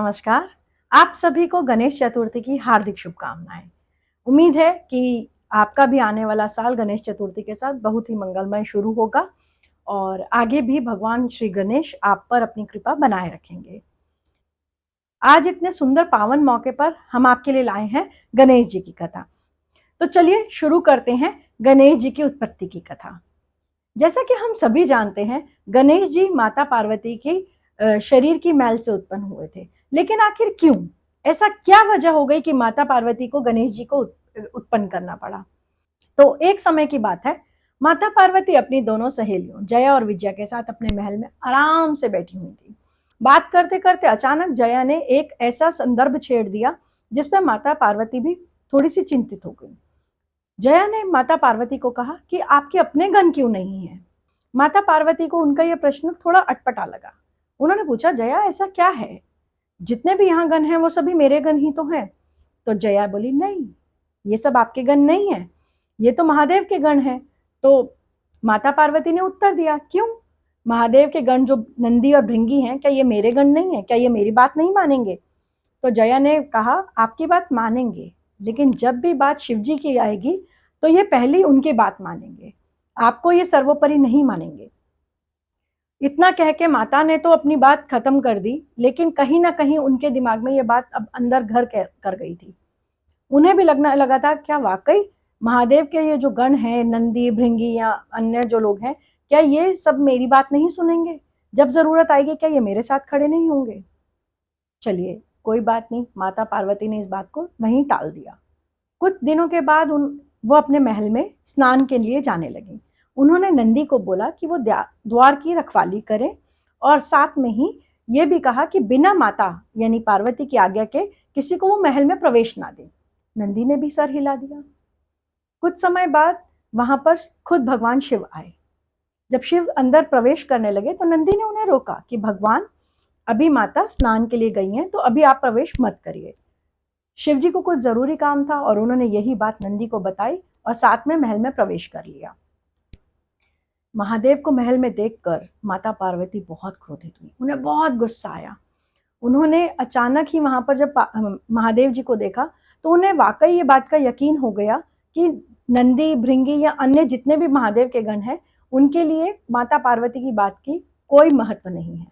नमस्कार। आप सभी को गणेश चतुर्थी की हार्दिक शुभकामनाएँ। उम्मीद है कि आपका भी आने वाला साल गणेश चतुर्थी के साथ बहुत ही मंगलमय शुरू होगा और आगे भी भगवान श्री गणेश आप पर अपनी कृपा बनाए रखेंगे। आज इतने सुंदर पावन मौके पर हम आपके लिए लाए हैं गणेश जी की कथा। तो चलिए शुरू करते हैं गणेश जी की उत्पत्ति की कथा। जैसा कि हम सभी जानते हैं, गणेश जी माता पार्वती की शरीर की मैल से उत्पन्न हुए थे। लेकिन आखिर क्यों? ऐसा क्या वजह हो गई कि माता पार्वती को गणेश जी को उत्पन्न करना पड़ा? तो एक समय की बात है, माता पार्वती अपनी दोनों सहेलियों जया और विजया के साथ अपने महल में आराम से बैठी हुई थी। बात करते करते अचानक जया ने एक ऐसा संदर्भ छेड़ दिया जिसमें माता पार्वती भी थोड़ी सी चिंतित हो गई। जया ने माता पार्वती को कहा कि आपके अपने गण क्यों नहीं है? माता पार्वती को उनका यह प्रश्न थोड़ा अटपटा लगा। उन्होंने पूछा, जया ऐसा क्या है? जितने भी यहाँ गण हैं वो सभी मेरे गण ही तो हैं। तो जया बोली, नहीं, ये सब आपके गण नहीं है, ये तो महादेव के गण हैं। तो माता पार्वती ने उत्तर दिया, क्यों? महादेव के गण जो नंदी और भृंगी हैं, क्या ये मेरे गण नहीं है? क्या ये मेरी बात नहीं मानेंगे? तो जया ने कहा, आपकी बात मानेंगे, लेकिन जब भी बात शिव जी की आएगी तो ये पहले उनकी बात मानेंगे, आपको ये सर्वोपरि नहीं मानेंगे। इतना कह के माता ने तो अपनी बात खत्म कर दी, लेकिन कहीं ना कहीं उनके दिमाग में ये बात अब अंदर घर कर गई थी। उन्हें भी लगने लगा था, क्या वाकई महादेव के ये जो गण हैं, नंदी भृंगी या अन्य जो लोग हैं, क्या ये सब मेरी बात नहीं सुनेंगे? जब जरूरत आएगी क्या ये मेरे साथ खड़े नहीं होंगे? चलिए कोई बात नहीं, माता पार्वती ने इस बात को वहीं टाल दिया। कुछ दिनों के बाद वो अपने महल में स्नान के लिए जाने लगी। उन्होंने नंदी को बोला कि वो द्वार की रखवाली करे और साथ में ही ये भी कहा कि बिना माता यानी पार्वती की आज्ञा के किसी को वो महल में प्रवेश ना दे। नंदी ने भी सर हिला दिया। कुछ समय बाद वहां पर खुद भगवान शिव आए। जब शिव अंदर प्रवेश करने लगे तो नंदी ने उन्हें रोका कि भगवान, अभी माता स्नान के लिए गई हैं, तो अभी आप प्रवेश मत करिए। शिव जी को कुछ जरूरी काम था और उन्होंने यही बात नंदी को बताई और साथ में महल में प्रवेश कर लिया। महादेव को महल में देखकर माता पार्वती बहुत क्रोधित हुई, उन्हें बहुत गुस्सा आया। उन्होंने अचानक ही वहां पर जब महादेव जी को देखा तो उन्हें वाकई ये बात का यकीन हो गया कि नंदी भृंगी या अन्य जितने भी महादेव के गण हैं, उनके लिए माता पार्वती की बात की कोई महत्व नहीं है।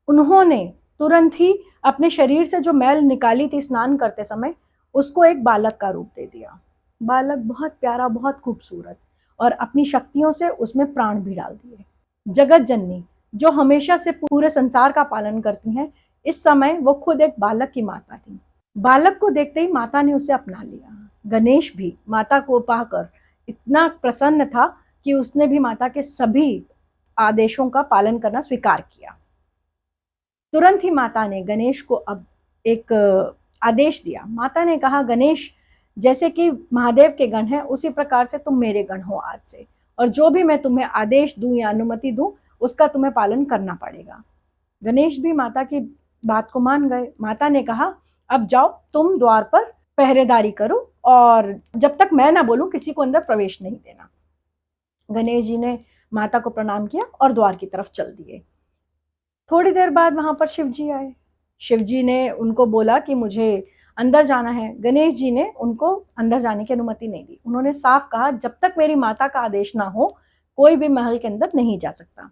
उन्होंने तुरंत ही अपने शरीर से जो मैल निकाली थी स्नान करते समय, उसको एक बालक का रूप दे दिया। बालक बहुत प्यारा, बहुत खूबसूरत, और अपनी शक्तियों से उसमें प्राण भी डाल दिए। जगत जननी जो हमेशा से पूरे संसार का पालन करती हैं, इस समय वो खुद एक बालक की माता थी। बालक को देखते ही माता ने उसे अपना लिया। गणेश भी माता को पाकर इतना प्रसन्न था कि उसने भी माता के सभी आदेशों का पालन करना स्वीकार किया। तुरंत ही माता ने गणेश को अब एक आदेश दिया। माता ने कहा, गणेश, जैसे कि महादेव के गण हैं उसी प्रकार से तुम मेरे गण हो आज से, और जो भी मैं तुम्हें आदेश दूं या अनुमति दूं उसका तुम्हें पालन करना पड़ेगा। गणेश भी माता की बात को मान गए। माता ने कहा, अब जाओ, तुम द्वार पर पहरेदारी करो और जब तक मैं ना बोलूं किसी को अंदर प्रवेश नहीं देना। गणेश जी ने माता को प्रणाम किया और द्वार की तरफ चल दिए। थोड़ी देर बाद वहां पर शिव जी आए। शिव जी ने उनको बोला कि मुझे अंदर जाना है। गणेश जी ने उनको अंदर जाने की अनुमति नहीं दी। उन्होंने साफ कहा, जब तक मेरी माता का आदेश ना हो कोई भी महल के अंदर नहीं जा सकता।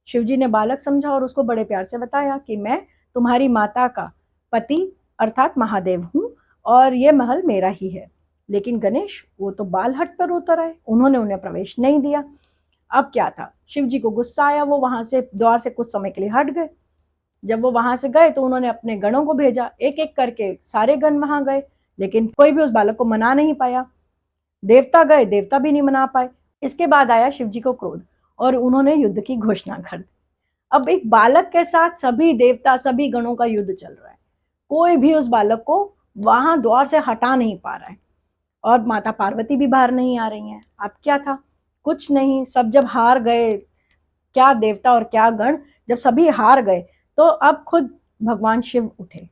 शिव जी ने बालक समझा और उसको बड़े प्यार से बताया कि मैं तुम्हारी माता का पति अर्थात महादेव हूँ और ये महल मेरा ही है। लेकिन गणेश वो तो बाल हट पर उतर आए, उन्होंने उन्हें प्रवेश नहीं दिया। अब क्या था, शिव जी को गुस्सा आया, वो वहां से द्वार से कुछ समय के लिए हट गए। जब वो वहां से गए तो उन्होंने अपने गणों को भेजा, एक एक करके सारे गण वहां गए, लेकिन कोई भी उस बालक को मना नहीं पाया। देवता गए, देवता भी नहीं मना पाए। इसके बाद आया शिव जी को क्रोध और उन्होंने युद्ध की घोषणा कर दी। अब एक बालक के साथ सभी देवता, सभी गणों का युद्ध चल रहा है। कोई भी उस बालक को वहां द्वार से हटा नहीं पा रहा है और माता पार्वती भी बाहर नहीं आ रही हैं। अब क्या था, कुछ नहीं। सब जब हार गए, क्या देवता और क्या गण, जब सभी हार गए तो अब खुद भगवान शिव उठे।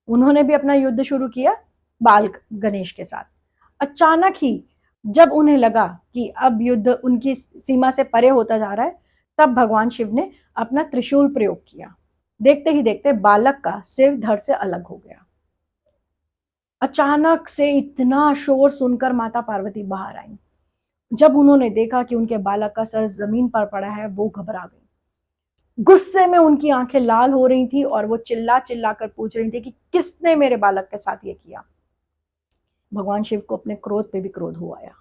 उन्होंने भी अपना युद्ध शुरू किया बाल गणेश के साथ। अचानक ही जब उन्हें लगा कि अब युद्ध उनकी सीमा से परे होता जा रहा है, तब भगवान शिव ने अपना त्रिशूल प्रयोग किया। देखते ही देखते बालक का सिर धड़ से अलग हो गया। अचानक से इतना शोर सुनकर माता पार्वती बाहर आई। जब उन्होंने देखा कि उनके बालक का सर जमीन पर पड़ा है, वो घबरा गई। गुस्से में उनकी आंखें लाल हो रही थी और वो चिल्ला चिल्ला कर पूछ रही थी कि किसने मेरे बालक के साथ ये किया। भगवान शिव को अपने क्रोध पे भी क्रोध हुआ आया।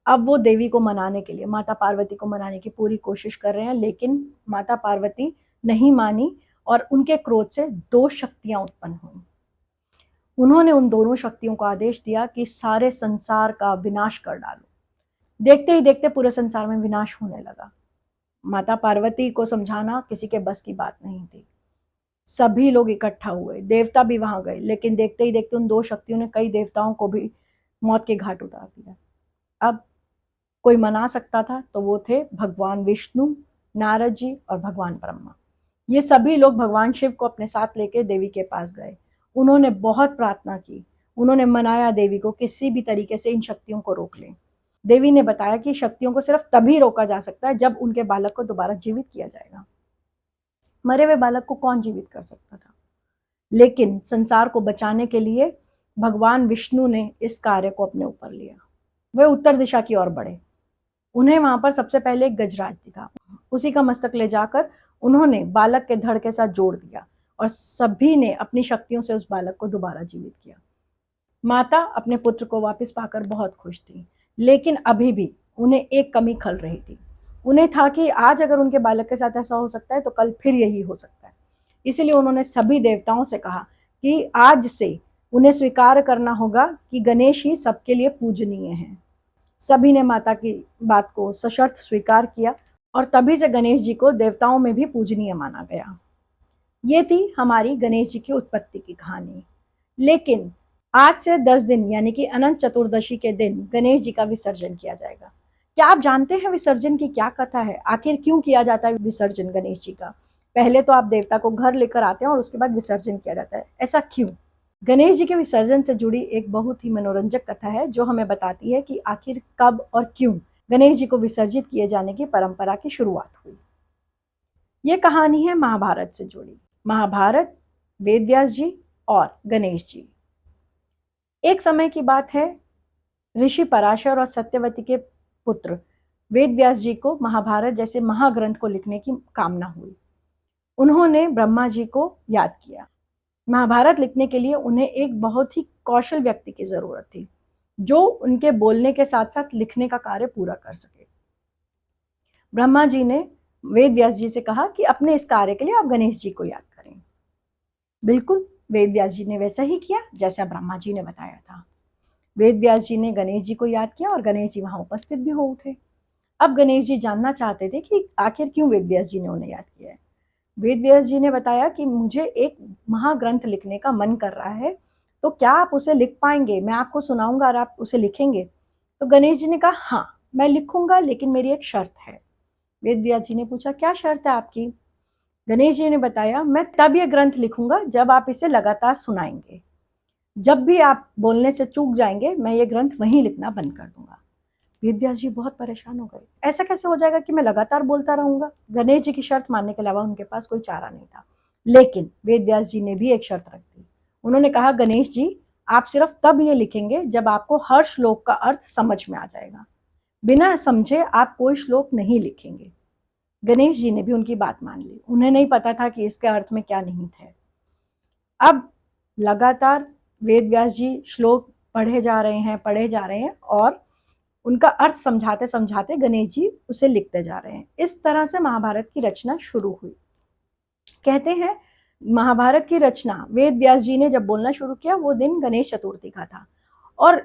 अब वो देवी को मनाने के लिए, माता पार्वती को मनाने की पूरी कोशिश कर रहे हैं, लेकिन माता पार्वती नहीं मानी और उनके क्रोध से दो शक्तियां उत्पन्न हुई। उन्होंने उन दोनों शक्तियों को आदेश दिया कि सारे संसार का विनाश कर डालो। देखते ही देखते पूरे संसार में विनाश होने लगा। माता पार्वती को समझाना किसी के बस की बात नहीं थी। सभी लोग इकट्ठा हुए, देवता भी वहां गए, लेकिन देखते ही देखते उन दो शक्तियों ने कई देवताओं को भी मौत के घाट उतार दिया। अब कोई मना सकता था तो वो थे भगवान विष्णु, नारद जी और भगवान ब्रह्मा। ये सभी लोग भगवान शिव को अपने साथ लेके देवी के पास गए। उन्होंने बहुत प्रार्थना की, उन्होंने मनाया देवी को किसी भी तरीके से इन शक्तियों को रोक लें। देवी ने बताया कि शक्तियों को सिर्फ तभी रोका जा सकता है जब उनके बालक को दोबारा जीवित किया जाएगा। मरे हुए बालक को कौन जीवित कर सकता था? लेकिन संसार को बचाने के लिए भगवान विष्णु ने इस कार्य को अपने ऊपर लिया। वे उत्तर दिशा की ओर बढ़े। उन्हें वहां पर सबसे पहले एक गजराज दिखा। उसी का मस्तक ले जाकर उन्होंने बालक के धड़ के साथ जोड़ दिया और सभी ने अपनी शक्तियों से उस बालक को दोबारा जीवित किया। माता अपने पुत्र को वापस पाकर बहुत खुश थी, लेकिन अभी भी उन्हें एक कमी खल रही थी। उन्हें था कि आज अगर उनके बालक के साथ ऐसा हो सकता है तो कल फिर यही हो सकता है। इसीलिए उन्होंने सभी देवताओं से कहा कि आज से उन्हें स्वीकार करना होगा कि गणेश ही सबके लिए पूजनीय हैं। सभी ने माता की बात को सशर्त स्वीकार किया और तभी से गणेश जी को देवताओं में भी पूजनीय माना गया। ये थी हमारी गणेश जी की उत्पत्ति की कहानी। लेकिन आज से 10 दिन यानी कि अनंत चतुर्दशी के दिन गणेश जी का विसर्जन किया जाएगा। क्या आप जानते हैं विसर्जन की क्या कथा है? आखिर क्यों किया जाता है विसर्जन गणेश जी का? पहले तो आप देवता को घर लेकर आते हैं और उसके बाद विसर्जन किया जाता है, ऐसा क्यों? गणेश जी के विसर्जन से जुड़ी एक बहुत ही मनोरंजक कथा है जो हमें बताती है कि आखिर कब और क्यों गणेश जी को विसर्जित किए जाने की परंपरा की शुरुआत हुई। ये कहानी है महाभारत से जुड़ी। महाभारत, वेदव्यास जी और गणेश जी। एक समय की बात है, ऋषि पराशर और सत्यवती के पुत्र वेदव्यास जी को महाभारत जैसे महाग्रंथ को लिखने की कामना हुई। उन्होंने ब्रह्मा जी को याद किया। महाभारत लिखने के लिए उन्हें एक बहुत ही कौशल व्यक्ति की जरूरत थी जो उनके बोलने के साथ साथ लिखने का कार्य पूरा कर सके। ब्रह्मा जी ने वेदव्यास जी से कहा कि अपने इस कार्य के लिए आप गणेश जी को याद करें। बिल्कुल वेदव्यास जी ने वैसा ही किया जैसा ब्रह्मा जी ने बताया था। वेदव्यास जी ने गणेश जी को याद किया और गणेश जी वहां उपस्थित भी हो उठे। अब गणेश जी जानना चाहते थे कि आखिर क्यों वेदव्यास जी ने उन्हें याद किया है। वेदव्यास जी ने बताया कि मुझे एक महाग्रंथ लिखने का मन कर रहा है, तो क्या आप उसे लिख पाएंगे? मैं आपको सुनाऊंगा और आप उसे लिखेंगे। तो गणेश जी ने कहा हाँ मैं लिखूंगा, लेकिन मेरी एक शर्त है। वेदव्यास जी ने पूछा क्या शर्त है आपकी? गणेश जी ने बताया मैं तब ये ग्रंथ लिखूंगा जब आप इसे लगातार सुनाएंगे। जब भी आप बोलने से चूक जाएंगे मैं ये ग्रंथ वहीं लिखना बंद कर दूंगा। वेदव्यास जी बहुत परेशान हो गए। ऐसा कैसे हो जाएगा कि मैं लगातार बोलता रहूंगा? गणेश जी की शर्त मानने के अलावा उनके पास कोई चारा नहीं था। लेकिन वेदव्यास जी ने भी एक शर्त रख दी। उन्होंने कहा गणेश जी आप सिर्फ तब ये लिखेंगे जब आपको हर श्लोक का अर्थ समझ में आ जाएगा। बिना समझे आप कोई श्लोक नहीं लिखेंगे। गणेश जी ने भी उनकी बात मान ली। उन्हें नहीं पता था कि इसके अर्थ में क्या निहित है। अब लगातार वेदव्यास जी श्लोक पढ़े जा रहे हैं और उनका अर्थ समझाते समझाते गणेश जी उसे लिखते जा रहे हैं। इस तरह से महाभारत की रचना शुरू हुई। कहते हैं महाभारत की रचना वेदव्यास जी ने जब बोलना शुरू किया वो दिन गणेश चतुर्थी का था और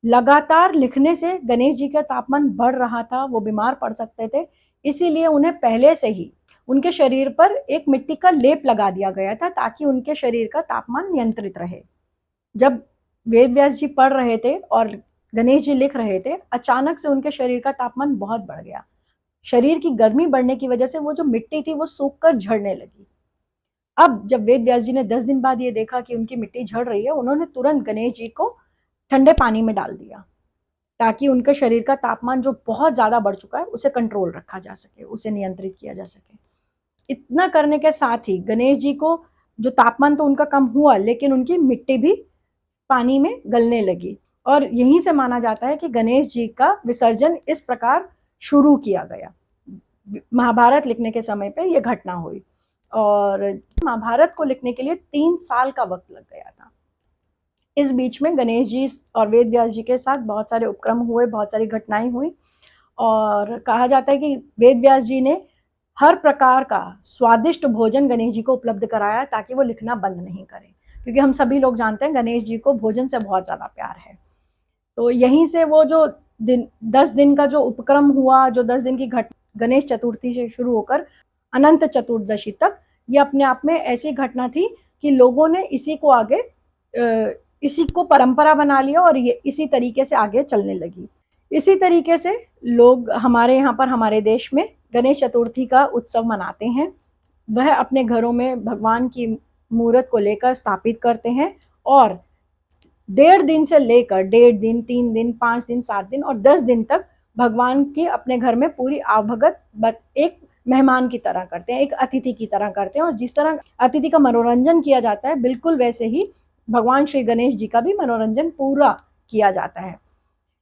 लगातार लिखने से गणेश जी का तापमान बढ़ रहा था, वो बीमार पड़ सकते थे। इसीलिए उन्हें पहले से ही उनके शरीर पर एक मिट्टी का लेप लगा दिया गया था ताकि उनके शरीर का तापमान नियंत्रित रहे। जब वेदव्यास जी पढ़ रहे थे और गणेश जी लिख रहे थे, अचानक से उनके शरीर का तापमान बहुत बढ़ गया। शरीर की गर्मी बढ़ने की वजह से वो जो मिट्टी थी वो सूखकर झड़ने लगी। अब जब वेदव्यास जी ने 10 दिन बाद ये देखा कि उनकी मिट्टी झड़ रही है, उन्होंने तुरंत गणेश जी को ठंडे पानी में डाल दिया ताकि उनके शरीर का तापमान जो बहुत ज्यादा बढ़ चुका है उसे कंट्रोल रखा जा सके, उसे नियंत्रित किया जा सके। इतना करने के साथ ही गणेश जी को जो तापमान तो उनका कम हुआ, लेकिन उनकी मिट्टी भी पानी में गलने लगी। और यहीं से माना जाता है कि गणेश जी का विसर्जन इस प्रकार शुरू किया गया। महाभारत लिखने के समय पे ये घटना हुई, और महाभारत को लिखने के लिए 3 साल का वक्त लग गया था। इस बीच में गणेश जी और वेद व्यास जी के साथ बहुत सारे उपक्रम हुए, बहुत सारी घटनाएं हुई, और कहा जाता है कि वेद व्यास जी ने हर प्रकार का स्वादिष्ट भोजन गणेश जी को उपलब्ध कराया ताकि वो लिखना बंद नहीं करें, क्योंकि हम सभी लोग जानते हैं गणेश जी को भोजन से बहुत ज़्यादा प्यार है। तो यहीं से वो जो 10 दिन का जो उपक्रम हुआ, जो 10 दिन की गणेश चतुर्थी से शुरू होकर अनंत चतुर्दशी तक, ये अपने आप में ऐसी घटना थी कि लोगों ने इसी को आगे इसी को परंपरा बना लिया और ये इसी तरीके से आगे चलने लगी। इसी तरीके से लोग हमारे यहाँ पर, हमारे देश में गणेश चतुर्थी का उत्सव मनाते हैं। वह अपने घरों में भगवान की मूर्त को लेकर स्थापित करते हैं, और 1.5 दिन से लेकर 1.5 दिन, 3 दिन, 5 दिन, 7 दिन और 10 दिन तक भगवान की अपने घर में पूरी आवभगत एक मेहमान की तरह करते हैं, एक अतिथि की तरह करते हैं। और जिस तरह अतिथि का मनोरंजन किया जाता है, बिल्कुल वैसे ही भगवान श्री गणेश जी का भी मनोरंजन पूरा किया जाता है।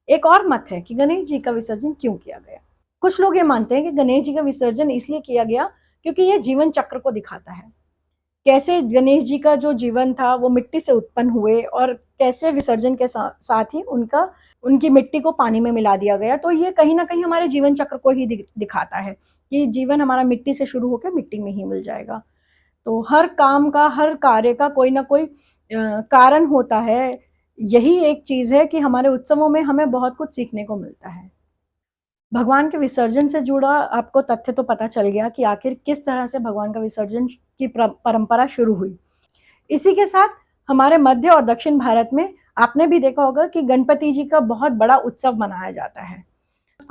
एक और मत है कि गणेश जी का विसर्जन क्यों किया गया। कुछ लोग ये मानते हैं कि गणेश जी का विसर्जन इसलिए किया गया क्योंकि ये जीवन चक्र को दिखाता है, कैसे गणेश जी का जो जीवन था वो मिट्टी से उत्पन्न हुए, और कैसे विसर्जन के साथ ही उनकी मिट्टी को पानी में मिला दिया गया। तो ये कहीं ना कहीं हमारे जीवन चक्र को ही दिखाता है कि जीवन हमारा मिट्टी से शुरू होकर मिट्टी में ही मिल जाएगा। तो हर काम का, हर कार्य का कोई ना कोई कारण होता है। यही एक चीज है कि हमारे उत्सवों में हमें बहुत कुछ सीखने को मिलता है। भगवान के विसर्जन से जुड़ा आपको तथ्य तो पता चल गया कि आखिर किस तरह से भगवान का विसर्जन की परंपरा शुरू हुई। इसी के साथ हमारे मध्य और दक्षिण भारत में आपने भी देखा होगा कि गणपति जी का बहुत बड़ा उत्सव मनाया जाता है।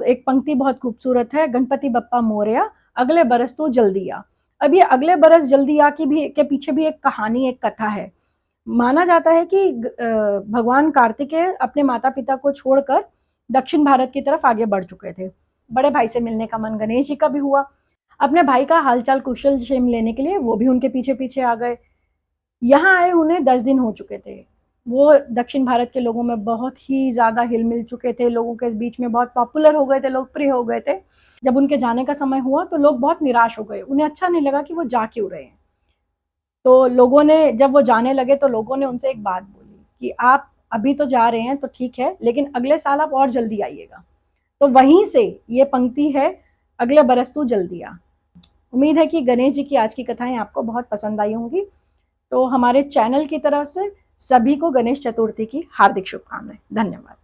एक पंक्ति बहुत खूबसूरत है, गणपति बप्पा मोरया, अगले बरस तो जल्दी आ। अब ये अगले बरस जल्दी आ के पीछे भी एक कहानी, एक कथा है। माना जाता है कि भगवान कार्तिकेय अपने माता पिता को छोड़कर दक्षिण भारत की तरफ आगे बढ़ चुके थे। बड़े भाई से मिलने का मन गणेश जी का भी हुआ। अपने भाई का हालचाल कुशल क्षेम लेने के लिए वो भी उनके पीछे पीछे आ गए। यहाँ आए उन्हें 10 दिन हो चुके थे। वो दक्षिण भारत के लोगों में बहुत ही ज़्यादा हिल मिल चुके थे, लोगों के बीच में बहुत पॉपुलर हो गए थे, लोकप्रिय हो गए थे। जब उनके जाने का समय हुआ तो लोग बहुत निराश हो गए, उन्हें अच्छा नहीं लगा कि वो जा क्यों रहे हैं। तो लोगों ने, जब वो जाने लगे तो लोगों ने उनसे एक बात बोली कि आप अभी तो जा रहे हैं तो ठीक है, लेकिन अगले साल आप और जल्दी आइएगा। तो वहीं से ये पंक्ति है, अगले बरस तू जल्दी आ। उम्मीद है कि गणेश जी की आज की कथाएं आपको बहुत पसंद आई होंगी। तो हमारे चैनल की तरफ से सभी को गणेश चतुर्थी की हार्दिक शुभकामनाएं। धन्यवाद।